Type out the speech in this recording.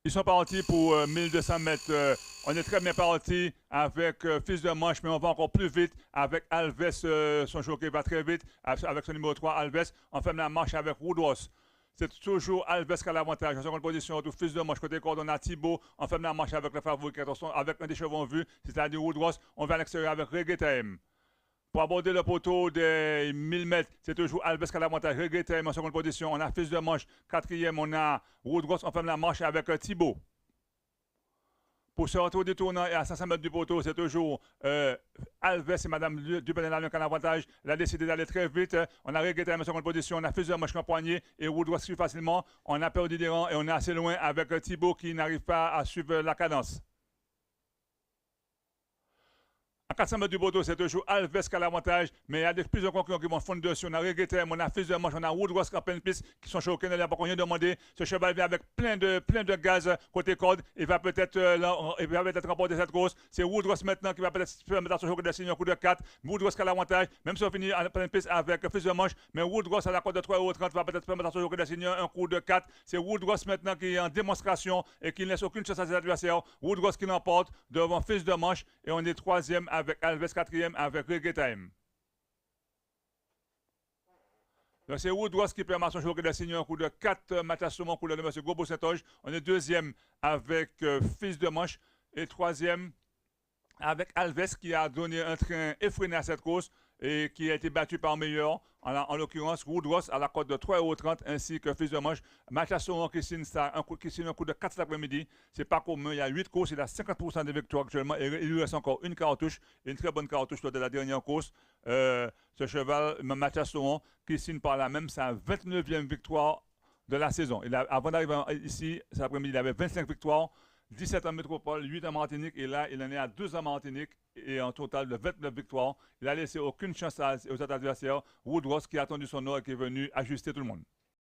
Ils sont partis pour 1200 mètres. On est très bien parti avec Fils de Manche, mais on va encore plus vite avec Alves, son jockey va très vite, avec son numéro 3, Alves. On fait la marche avec Woodros. C'est toujours Alves qui a l'avantage. En seconde position, tout Fils de Manche, côté coordonnat Thibaut. On fait la marche avec le favori, avec un des chevaux en vue, c'est-à-dire Woodros. On va à l'extérieur avec Reggae Time. Pour aborder le poteau des 1000 mètres, c'est toujours Alves qui a l'avantage. Reggae Time en seconde position. On a Fils de Manche, quatrième. On a Woodros. On fait la marche avec Thibaut. Pour ce retour détournant et à 500 mètres du poteau, c'est toujours Alves et Mme Dupenel qui a l'avantage. Elle a décidé d'aller très vite. On a Reggae Time en seconde position. On a Fils de Manche poignet et Woodros suit facilement. On a perdu des rangs et on est assez loin avec Thibaut qui n'arrive pas à suivre la cadence. À 400 mètres du poteau, c'est toujours Alves qui a l'avantage, mais il y a plusieurs concurrents qui vont fondre dessus. On a Reggae Time, on a Fils de Manche, on a Woodros qui a plein de pistes qui sont choqués, il n'a pas rien demandé. Ce cheval vient avec plein de gaz côté corde. Il va peut-être remporter cette course. C'est Woodros maintenant qui va peut-être se mettre à se choquer de signer un coup de 4. Woodros qui a l'avantage, même si on finit en pleine piste avec Fils de Manche, mais Woodros à la corde de 3,30 va peut-être se mettre à se choquer de signer un coup de 4. C'est Woodros maintenant qui est en démonstration et qui ne laisse aucune chance à ses adversaires. Woodros qui l'emporte devant Fils de Manche et on est troisième avec Alves, quatrième avec Reggae Time. Donc c'est Woodros qui permet à son joueur de signer un coup de 4 Matassoumon pour le numéro de Gobo Saint-Oge. On est deuxième avec Fils de Manche et troisième avec Alves qui a donné un train effréné à cette course et qui a été battu par meilleur, en l'occurrence Woodros à la cote de 3,30 € ainsi que Fils de Manche. Matassoumon qui signe un coup de 4 cet après-midi. C'est pas commun, il y a 8 courses, il a 50% de victoires actuellement et il lui reste encore une cartouche, une très bonne cartouche lors de la dernière course. Ce cheval, Matassoumon, qui signe par là même sa 29e victoire de la saison. Avant d'arriver ici, cet après-midi, il avait 25 victoires. 17 en métropole, 8 en Martinique, et là, il en est à 2 en Martinique, et en total de 29 victoires. Il n'a laissé aucune chance aux adversaires. Woodros qui a attendu son heure et qui est venu ajuster tout le monde.